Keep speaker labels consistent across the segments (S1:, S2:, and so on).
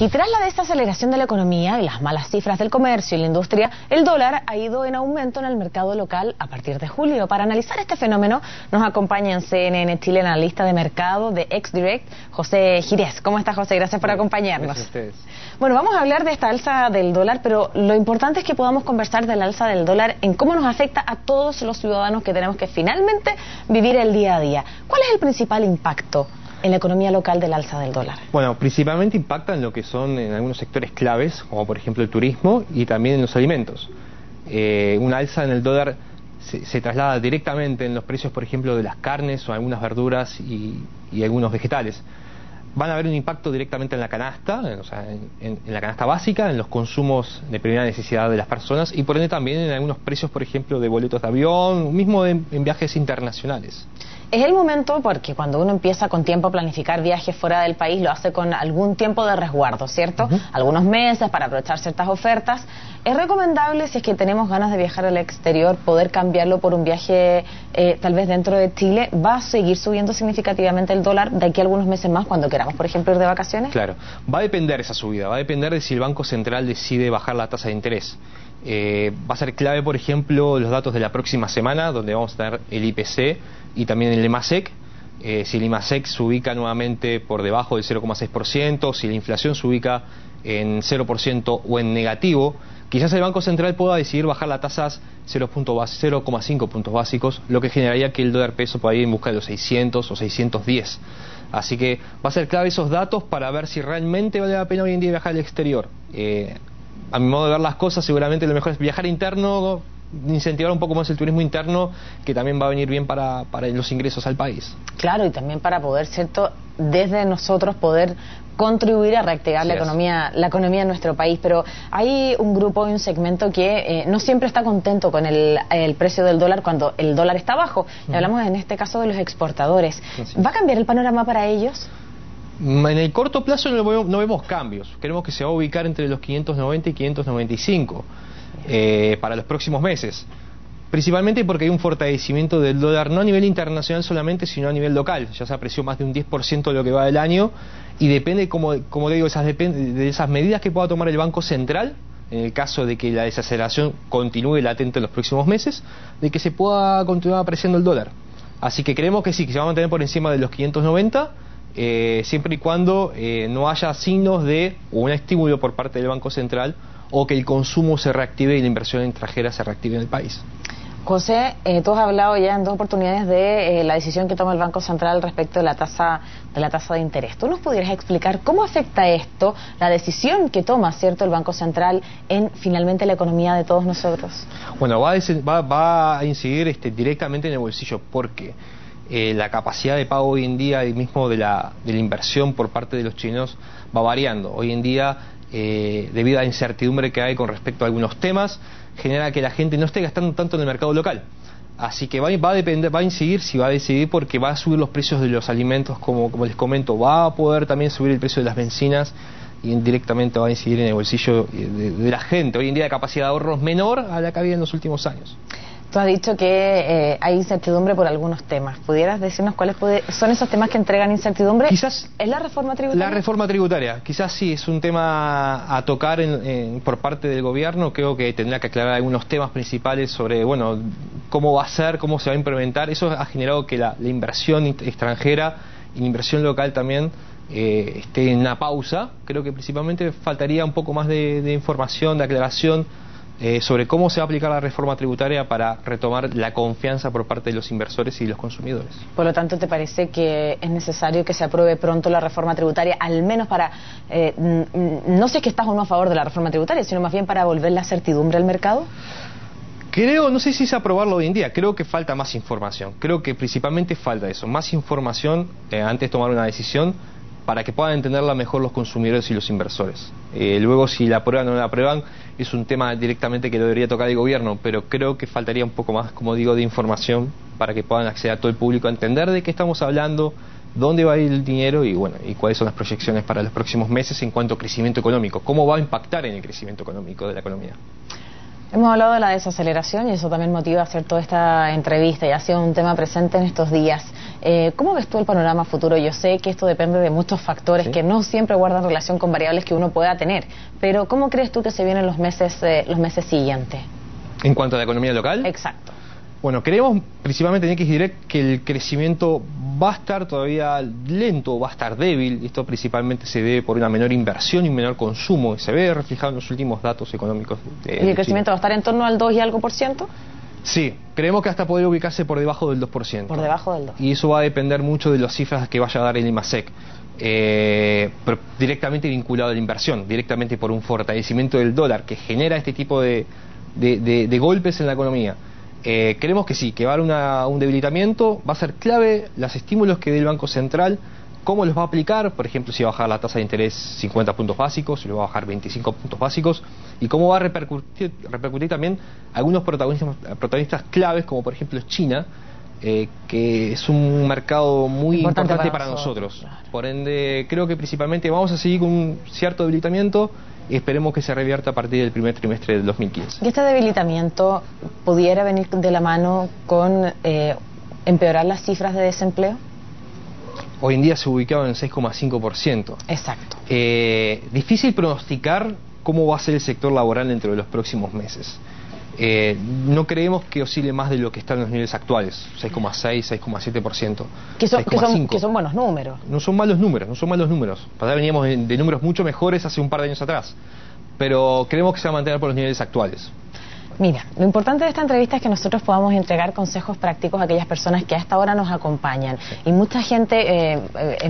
S1: Y tras la desaceleración de la economía y las malas cifras del comercio y la industria, el dólar ha ido en aumento en el mercado local a partir de julio. Para analizar este fenómeno nos acompaña en CNN Chile el analista de mercado de XDirect, José Girés. ¿Cómo está, José? Gracias por acompañarnos.
S2: Gracias a ustedes.
S1: Bueno, vamos a hablar de esta alza del dólar, pero lo importante es que podamos conversar del alza del dólar en cómo nos afecta a todos los ciudadanos que tenemos que finalmente vivir el día a día. ¿Cuál es el principal impacto en la economía local del alza del dólar?
S2: Bueno, principalmente impacta en lo que son en algunos sectores claves, como por ejemplo el turismo y también en los alimentos. Una alza en el dólar se traslada directamente en los precios, por ejemplo, de las carnes o algunas verduras y algunos vegetales. Van a haber un impacto directamente en la canasta, o sea, en la canasta básica, en los consumos de primera necesidad de las personas y por ende también en algunos precios, por ejemplo, de boletos de avión, mismo en viajes internacionales.
S1: Es el momento, porque cuando uno empieza con tiempo a planificar viajes fuera del país, lo hace con algún tiempo de resguardo, ¿cierto? Algunos meses para aprovechar ciertas ofertas. Es recomendable, si es que tenemos ganas de viajar al exterior, poder cambiarlo por un viaje tal vez dentro de Chile. ¿Va a seguir subiendo significativamente el dólar de aquí a algunos meses más cuando queramos, por ejemplo, ir de vacaciones?
S2: Claro, va a depender esa subida, va a depender de si el Banco Central decide bajar la tasa de interés. Va a ser clave, por ejemplo, los datos de la próxima semana, donde vamos a tener el IPC y también el EMASEC. Si el EMASEC se ubica nuevamente por debajo del 0,6%, si la inflación se ubica en 0% o en negativo, quizás el Banco Central pueda decidir bajar las tasas 0,5 puntos básicos, lo que generaría que el dólar peso pueda ir en busca de los 600 o 610. Así que va a ser clave esos datos para ver si realmente vale la pena hoy en día viajar al exterior. A mi modo de ver las cosas, seguramente lo mejor es viajar interno, incentivar un poco más el turismo interno, que también va a venir bien para los ingresos al país.
S1: Claro, y también para poder, ¿cierto?, desde nosotros poder contribuir a reactivar la economía de nuestro país. Pero hay un grupo y un segmento que no siempre está contento con el precio del dólar cuando el dólar está bajo. Y hablamos en este caso de los exportadores. ¿Va a cambiar el panorama para ellos?
S2: En el corto plazo no vemos cambios. Creemos que se va a ubicar entre los 590 y 595 para los próximos meses. Principalmente porque hay un fortalecimiento del dólar, no a nivel internacional solamente, sino a nivel local. Ya se apreció más de un 10% de lo que va del año y depende, como te digo, de esas medidas que pueda tomar el Banco Central, en el caso de que la desaceleración continúe latente en los próximos meses, de que se pueda continuar apreciando el dólar. Así que creemos que sí, que se va a mantener por encima de los 590, siempre y cuando no haya signos de un estímulo por parte del Banco Central o que el consumo se reactive y la inversión extranjera se reactive en el país.
S1: José, tú has hablado ya en dos oportunidades de la decisión que toma el Banco Central respecto de la tasa de interés. ¿Tú nos pudieras explicar cómo afecta esto, la decisión que toma, cierto, el Banco Central en finalmente la economía de todos nosotros?
S2: Bueno, va a incidir directamente en el bolsillo, porque la capacidad de pago hoy en día y mismo de la inversión por parte de los chilenos va variando. Hoy en día, debido a la incertidumbre que hay con respecto a algunos temas, genera que la gente no esté gastando tanto en el mercado local. Así que va a incidir, si va a decidir, porque va a subir los precios de los alimentos, como les comento, va a poder también subir el precio de las bencinas y indirectamente va a incidir en el bolsillo de la gente. Hoy en día la capacidad de ahorro es menor a la que había en los últimos años.
S1: Tú has dicho que hay incertidumbre por algunos temas. ¿Pudieras decirnos cuáles son esos temas que entregan incertidumbre?
S2: Quizás
S1: ¿Es la reforma tributaria?
S2: La reforma tributaria, quizás sí, es un tema a tocar por parte del gobierno. Creo que tendrá que aclarar algunos temas principales sobre, bueno, cómo va a ser, cómo se va a implementar. Eso ha generado que la inversión extranjera y la inversión local también esté en una pausa. Creo que principalmente faltaría un poco más de información, de aclaración sobre cómo se va a aplicar la reforma tributaria para retomar la confianza por parte de los inversores y los consumidores.
S1: Por lo tanto, ¿te parece que es necesario que se apruebe pronto la reforma tributaria, al menos para, no sé si estás o no a favor de la reforma tributaria, sino más bien para volver la certidumbre al mercado?
S2: No sé si es aprobarlo hoy en día, creo que falta más información. Creo que principalmente falta eso, más información antes de tomar una decisión, para que puedan entenderla mejor los consumidores y los inversores. Luego, si la aprueban o no la aprueban, es un tema directamente que lo debería tocar el gobierno, pero creo que faltaría un poco más, como digo, de información para que puedan acceder a todo el público a entender de qué estamos hablando, dónde va a ir el dinero y cuáles son las proyecciones para los próximos meses en cuanto a crecimiento económico, cómo va a impactar en el crecimiento económico de la economía.
S1: Hemos hablado de la desaceleración y eso también motiva a hacer toda esta entrevista y ha sido un tema presente en estos días. ¿Cómo ves tú el panorama futuro? Yo sé que esto depende de muchos factores que no siempre guardan relación con variables que uno pueda tener, pero ¿cómo crees tú que se vienen los meses siguientes?
S2: En cuanto a la economía local.
S1: Exacto.
S2: Bueno, creemos principalmente en X Direct que el crecimiento va a estar todavía lento, va a estar débil. Esto principalmente se debe por una menor inversión y un menor consumo, y se ve reflejado en los últimos datos económicos de
S1: ¿Y el crecimiento va a estar en torno al 2 y algo por ciento?
S2: Sí, creemos que hasta podría ubicarse por debajo del 2%.
S1: Por debajo del 2%.
S2: Y eso va a depender mucho de las cifras que vaya a dar el IMASEC. Pero directamente vinculado a la inversión, directamente por un fortalecimiento del dólar que genera este tipo de golpes en la economía. Creemos que sí, que va a haber un debilitamiento, va a ser clave los estímulos que dé el Banco Central, cómo los va a aplicar, por ejemplo, si va a bajar la tasa de interés 50 puntos básicos, si lo va a bajar 25 puntos básicos, y cómo va a repercutir también algunos protagonistas claves, como por ejemplo China, que es un mercado muy importante para nosotros. Claro. Por ende, creo que principalmente vamos a seguir con un cierto debilitamiento y esperemos que se revierta a partir del primer trimestre del 2015.
S1: ¿Y este debilitamiento pudiera venir de la mano con empeorar las cifras de desempleo?
S2: Hoy en día se ubicaba en 6,5%.
S1: Exacto.
S2: Difícil pronosticar cómo va a ser el sector laboral dentro de los próximos meses. No creemos que oscile más de lo que están los niveles actuales, 6,6, 6,7%.
S1: Que son buenos números.
S2: No son malos números. Para veníamos de números mucho mejores hace un par de años atrás, pero creemos que se va a mantener por los niveles actuales.
S1: Mira, lo importante de esta entrevista es que nosotros podamos entregar consejos prácticos a aquellas personas que a esta hora nos acompañan. Y mucha gente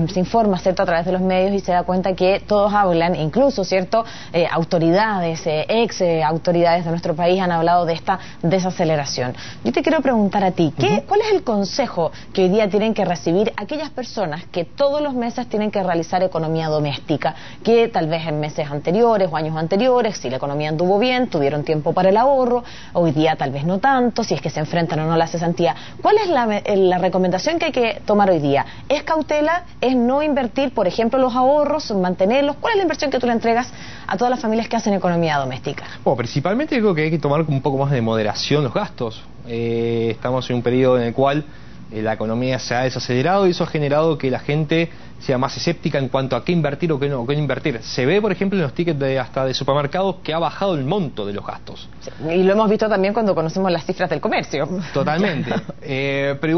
S1: se informa, ¿cierto?, a través de los medios y se da cuenta que todos hablan, incluso, ¿cierto?, autoridades, ex autoridades de nuestro país han hablado de esta desaceleración. Yo te quiero preguntar a ti, ¿cuál es el consejo que hoy día tienen que recibir aquellas personas que todos los meses tienen que realizar economía doméstica, que tal vez en meses anteriores o años anteriores, si la economía anduvo bien, tuvieron tiempo para el ahorro, hoy día tal vez no tanto, si es que se enfrentan o no a la cesantía? ¿Cuál es la recomendación que hay que tomar hoy día? ¿Es cautela? ¿Es no invertir, por ejemplo, los ahorros, mantenerlos? ¿Cuál es la inversión que tú le entregas a todas las familias que hacen economía doméstica?
S2: Bueno, principalmente creo que hay que tomar un poco más de moderación los gastos. Estamos en un periodo en el cual la economía se ha desacelerado y eso ha generado que la gente sea más escéptica en cuanto a qué invertir o qué no invertir. Se ve, por ejemplo, en los tickets hasta de supermercados que ha bajado el monto de los gastos.
S1: Sí, y lo hemos visto también cuando conocemos las cifras del comercio.
S2: Totalmente. Pero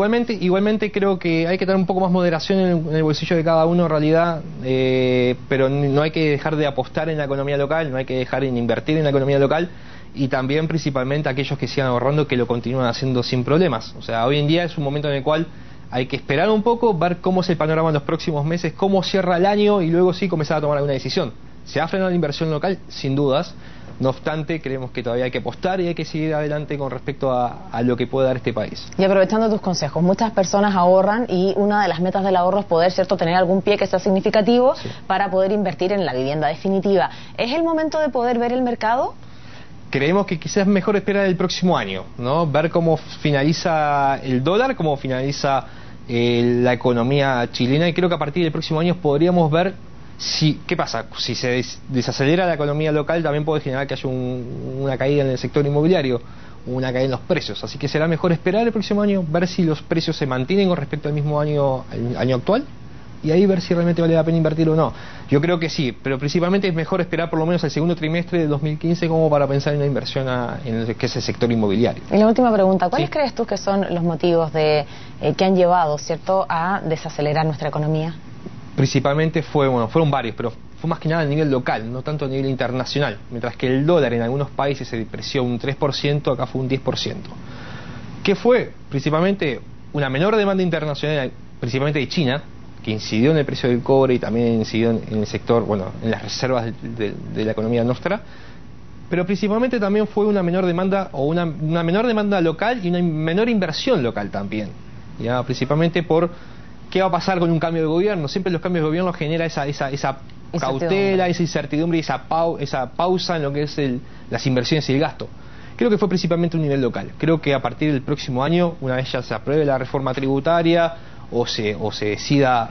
S2: igualmente creo que hay que tener un poco más moderación en el bolsillo de cada uno en realidad, pero no hay que dejar de apostar en la economía local, no hay que dejar de invertir en la economía local. Y también principalmente aquellos que sigan ahorrando, que lo continúan haciendo sin problemas. O sea, hoy en día es un momento en el cual hay que esperar un poco, ver cómo es el panorama en los próximos meses, cómo cierra el año y luego sí comenzar a tomar alguna decisión. ¿Se ha frenado la inversión local? Sin dudas. No obstante, creemos que todavía hay que apostar y hay que seguir adelante con respecto a lo que puede dar este país.
S1: Y aprovechando tus consejos, muchas personas ahorran y una de las metas del ahorro es poder, ¿cierto?, tener algún pie que sea significativo para poder invertir en la vivienda definitiva. ¿Es el momento de poder ver el mercado?
S2: Creemos que quizás es mejor esperar el próximo año, ¿no? Ver cómo finaliza el dólar, cómo finaliza la economía chilena, y creo que a partir del próximo año podríamos ver qué pasa. Si se desacelera la economía local, también puede generar que haya una caída en el sector inmobiliario, una caída en los precios. Así que será mejor esperar el próximo año, ver si los precios se mantienen con respecto al mismo año actual, y ahí ver si realmente vale la pena invertir o no. Yo creo que sí, pero principalmente es mejor esperar por lo menos el segundo trimestre de 2015 como para pensar en una inversión en el que es el sector inmobiliario.
S1: Y la última pregunta, ¿cuáles crees tú que son los motivos que han llevado, ¿cierto?, a desacelerar nuestra economía?
S2: Principalmente fueron varios, pero fue más que nada a nivel local, no tanto a nivel internacional. Mientras que el dólar en algunos países se depreció un 3%, acá fue un 10%. ¿Qué fue? Principalmente una menor demanda internacional, principalmente de China, que incidió en el precio del cobre y también incidió en el sector, en las reservas de la economía nuestra, pero principalmente también fue una menor demanda una menor demanda local y una menor inversión local también, ya principalmente por qué va a pasar con un cambio de gobierno. Siempre los cambios de gobierno genera esa cautela, esa incertidumbre y esa pausa en lo que es las inversiones y el gasto. Creo que fue principalmente un nivel local. Creo que a partir del próximo año, una vez ya se apruebe la reforma tributaria o se decida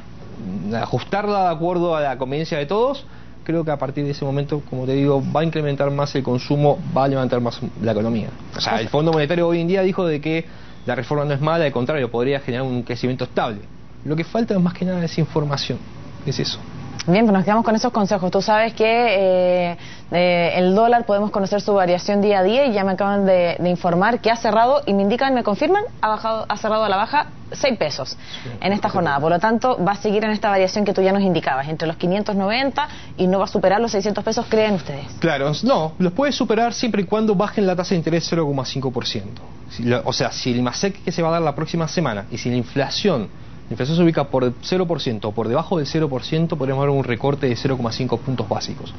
S2: ajustarla de acuerdo a la conveniencia de todos, creo que a partir de ese momento, como te digo, va a incrementar más el consumo, va a levantar más la economía. O sea, el Fondo Monetario hoy en día dijo de que la reforma no es mala, al contrario, podría generar un crecimiento estable. Lo que falta es más que nada es información, es eso.
S1: Bien, pues nos quedamos con esos consejos. Tú sabes que el dólar podemos conocer su variación día a día y ya me acaban de informar que ha cerrado y me indican, me confirman, ha cerrado a la baja 6 pesos en esta jornada. Por lo tanto, va a seguir en esta variación que tú ya nos indicabas, entre los 590 y no va a superar los 600 pesos, ¿creen ustedes?
S2: Claro, no, los puede superar siempre y cuando bajen la tasa de interés 0,5%. O sea, si el IMASEC que se va a dar la próxima semana y si la inflación se ubica por 0% o por debajo del 0%, podremos ver un recorte de 0,5 puntos básicos.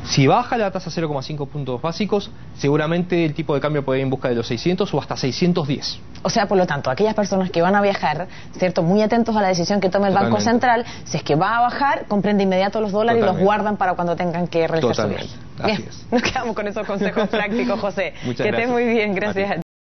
S2: Si baja la tasa 0,5 puntos básicos, seguramente el tipo de cambio puede ir en busca de los 600 o hasta 610.
S1: O sea, por lo tanto, aquellas personas que van a viajar, ¿cierto?, muy atentos a la decisión que tome el Banco Central, si es que va a bajar, compren de inmediato los dólares y los guardan para cuando tengan que realizar su viaje. Bien, nos quedamos con esos consejos prácticos, José.
S2: Muchas
S1: que estés muy bien, gracias a ti.